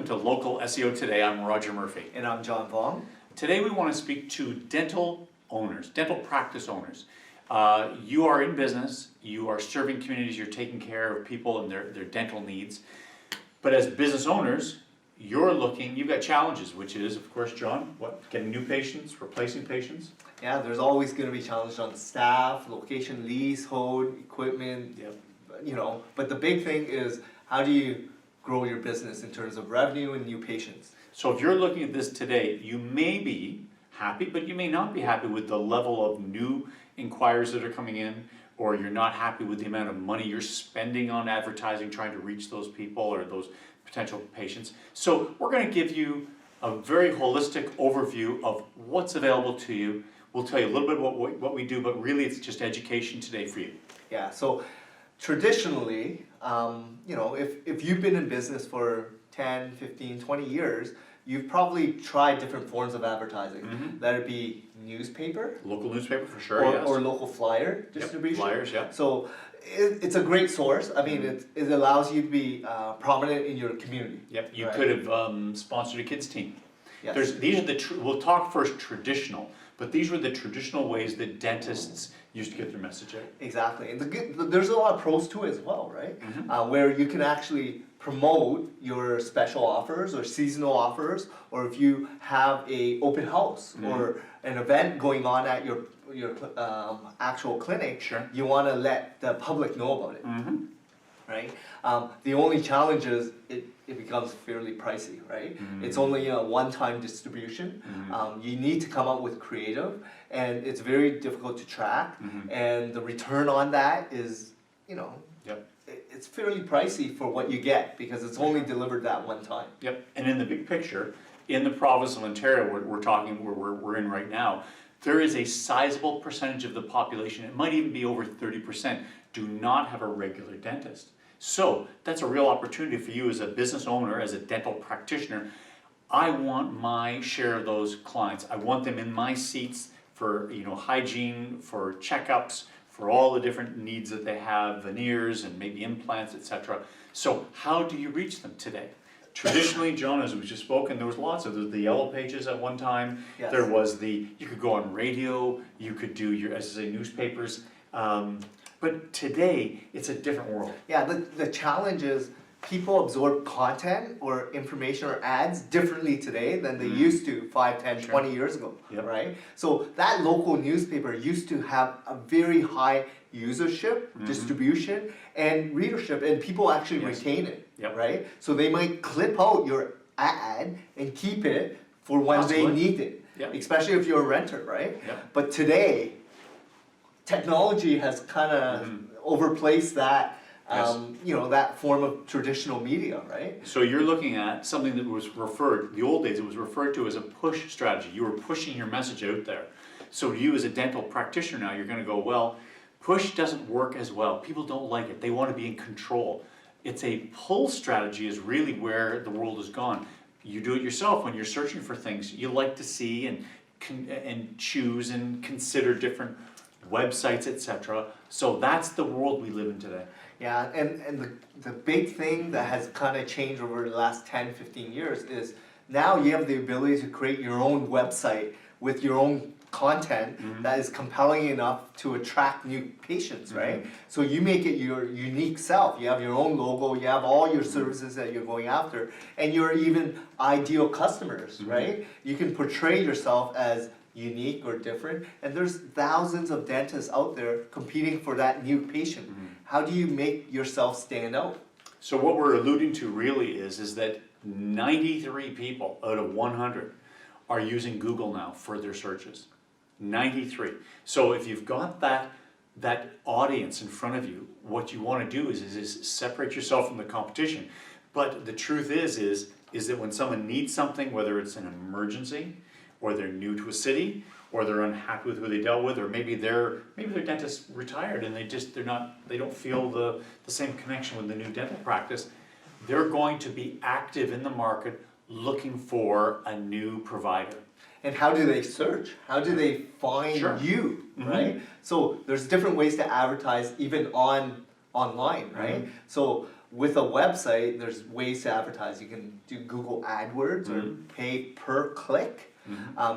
welcome to Local SEO Today. I'm Roger Murphy. And I'm John Vong. Today we want to speak to dental owners, dental practice owners. You are in business, you are serving communities, you're taking care of people and their dental needs. But as business owners, you've got challenges, which is, of course, John, getting new patients, replacing patients. Yeah, there's always going to be challenges on staff, location, leasehold, equipment, but the big thing is how do you grow your business in terms of revenue and new patients? So if you're looking at this today, you may be happy, but you may not be happy with the level of new inquiries that are coming in, or you're not happy with the amount of money you're spending on advertising, trying to reach those people or those potential patients. So we're going to give you a very holistic overview of what's available to you. We'll tell you a little bit about what we do, but really it's just education today for you. Yeah, so traditionally, if you've been in business for 10, 15, 20 years, you've probably tried different forms of advertising. Let it be newspaper. Local newspaper for sure, or, yes. Or local flyer distribution. Flyers, yeah. So it's a great source. I mean, it allows you to be prominent in your community. Yep, you could have sponsored a kids team. Yes. These are we'll talk first traditional, but these were the traditional ways that dentists used to get their message out. Exactly, and there's a lot of pros to it as well, right? Where you can actually promote your special offers or seasonal offers, or if you have a open house or an event going on at your actual clinic, sure, you want to let the public know about it, right? The only challenge is it becomes fairly pricey, right? It's only a one-time distribution. You need to come up with creative, and it's very difficult to track, and the return on that is, it's fairly pricey for what you get because it's only delivered that one time. Yep, and in the big picture, in the province of Ontario, we're in right now, there is a sizable percentage of the population, it might even be over 30%, do not have a regular dentist. So that's a real opportunity for you as a business owner, as a dental practitioner. I want my share of those clients. I want them in my seats for hygiene, for checkups, for all the different needs that they have, veneers and maybe implants, etc. So how do you reach them today? Traditionally, John, as we just spoken, there was lots of the yellow pages at one time. Yes. There was you could go on radio, you could do your, as I say, newspapers. But today, it's a different world. Yeah, the challenge is people absorb content or information or ads differently today than they used to 5, 10, 20 years ago, right? So that local newspaper used to have a very high usership, distribution, and readership, and people actually retain it, right? So they might clip out your ad and keep it for when they need it, especially if you're a renter, right? But today, technology has kind of overplaced that, that form of traditional media, right? So you're looking at something that was the old days, it was referred to as a push strategy. You were pushing your message out there. So you as a dental practitioner now, you're going to go, well, push doesn't work as well. People don't like it. They want to be in control. It's a pull strategy is really where the world has gone. You do it yourself when you're searching for things. You like to see and choose and consider different websites, etc. So that's the world we live in today. Yeah, and the big thing that has kind of changed over the last 10, 15 years is now you have the ability to create your own website with your own content that is compelling enough to attract new patients, right? So you make it your unique self. You have your own logo, you have all your services that you're going after, and you're even ideal customers, right? You can portray yourself as unique or different, and there's thousands of dentists out there competing for that new patient. How do you make yourself stand out? So what we're alluding to really is that 93 people out of 100 are using Google now for their searches. 93. So if you've got that audience in front of you, what you want to do is separate yourself from the competition. But the truth is that when someone needs something, whether it's an emergency, or they're new to a city, or they're unhappy with who they dealt with, or maybe their dentist retired and they don't feel the same connection with the new dental practice, they're going to be active in the market looking for a new provider. And how do they search? How do they find you, right? So there's different ways to advertise even online, right? So with a website, there's ways to advertise. You can do Google AdWords or pay per click.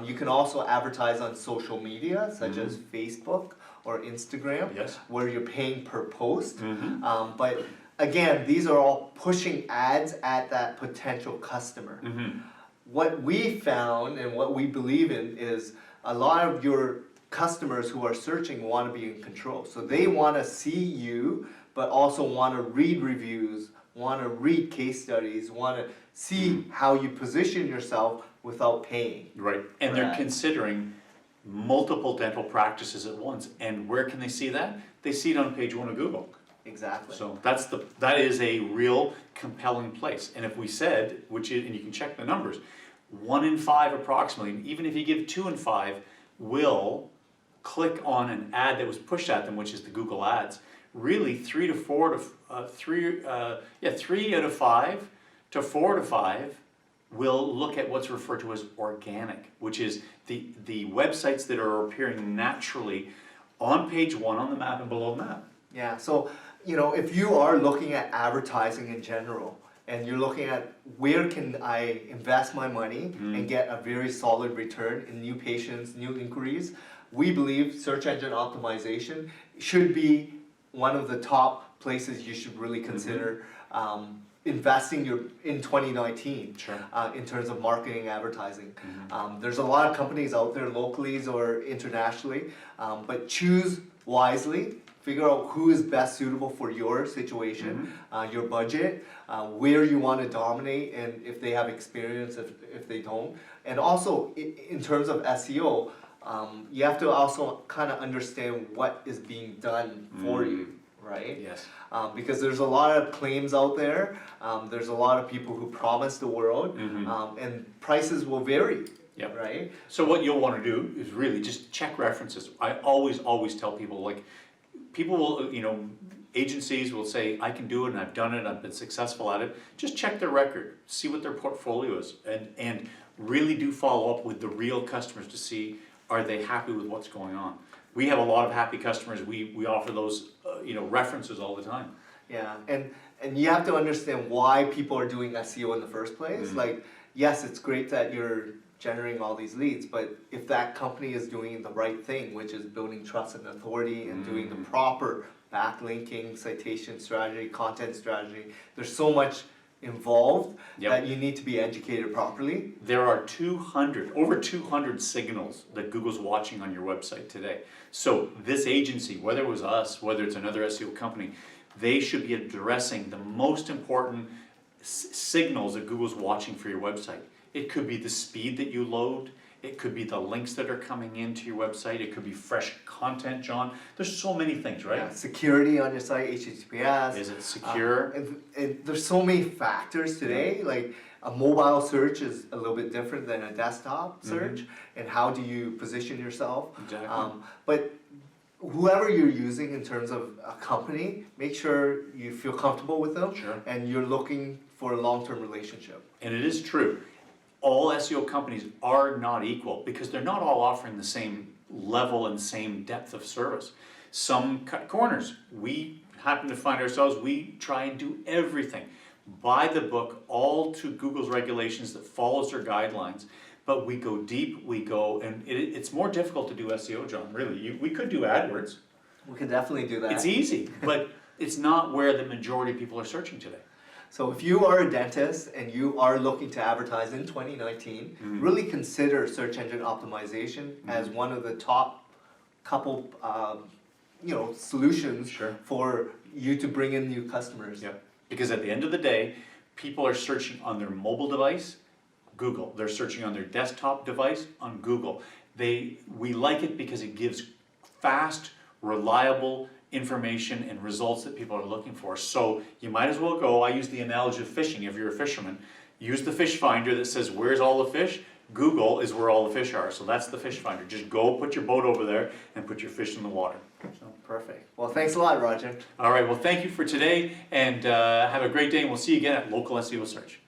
You can also advertise on social media, such as Facebook or Instagram, Yes. where you're paying per post. But again, these are all pushing ads at that potential customer. What we found and what we believe in is a lot of your customers who are searching want to be in control. So they want to see you, but also want to read reviews, want to read case studies, want to see how you position yourself without paying. Right, and they're considering multiple dental practices at once. And where can they see that? They see it on page 1 of Google. Exactly. So that is a real compelling place. And if we said, which is, and you can check the numbers, 1 in 5 approximately, even if you give 2 in 5, will click on an ad that was pushed at them, which is the Google ads. Really, 3 out of 5 to 4 to 5 will look at what's referred to as organic, which is the websites that are appearing naturally on page 1 on the map and below the map. Yeah, so if you are looking at advertising in general, and you're looking at where can I invest my money and get a very solid return in new patients, new inquiries, we believe search engine optimization should be one of the top places you should really consider investing in 2019 in terms of marketing advertising. There's a lot of companies out there locally or internationally, but choose wisely. Figure out who is best suitable for your situation, your budget, where you want to dominate, and if they have experience, if they don't. And also, in terms of SEO, you have to also kind of understand what is being done for you, right? Yes. Because there's a lot of claims out there, there's a lot of people who promise the world, and prices will vary. Yep. Right? So what you'll want to do is really just check references. I always tell people, like, people will, agencies will say, I can do it and I've done it, I've been successful at it. Just check their record, see what their portfolio is, and really do follow up with the real customers to see, are they happy with what's going on? We have a lot of happy customers. We offer those, references all the time. Yeah, and you have to understand why people are doing SEO in the first place. Like, yes, it's great that you're generating all these leads, but if that company is doing the right thing, which is building trust and authority and doing the proper backlinking, citation strategy, content strategy, there's so much involved that you need to be educated properly. There are over 200 signals that Google's watching on your website today. So this agency, whether it was us, whether it's another SEO company, they should be addressing the most important signals that Google's watching for your website. It could be the speed that you load. It could be the links that are coming into your website. It could be fresh content, John. There's so many things, right? Yeah, security on your site, HTTPS. Is it secure? And there's so many factors today. Like a mobile search is a little bit different than a desktop search. And how do you position yourself? Exactly. But whoever you're using in terms of a company, make sure you feel comfortable with them. And you're looking for a long-term relationship. And it is true. All SEO companies are not equal because they're not all offering the same level and same depth of service. Some cut corners. We happen to find ourselves, we try and do everything by the book, all to Google's regulations that follows their guidelines. But we go deep, and it's more difficult to do SEO, John, really. We could do AdWords. We could definitely do that. It's easy, but it's not where the majority of people are searching today. So if you are a dentist and you are looking to advertise in 2019, really consider search engine optimization as one of the top couple, solutions for you to bring in new customers. Yeah, because at the end of the day, people are searching on their mobile device, Google. They're searching on their desktop device, on Google. We like it because it gives fast, reliable information and results that people are looking for. So you might as well go, I use the analogy of fishing. If you're a fisherman, use the fish finder that says, where's all the fish? Google is where all the fish are. So that's the fish finder. Just go put your boat over there and put your fish in the water. So. Perfect. Well, thanks a lot, Roger. All right. Well, thank you for today, and have a great day, and we'll see you again at Local SEO Search.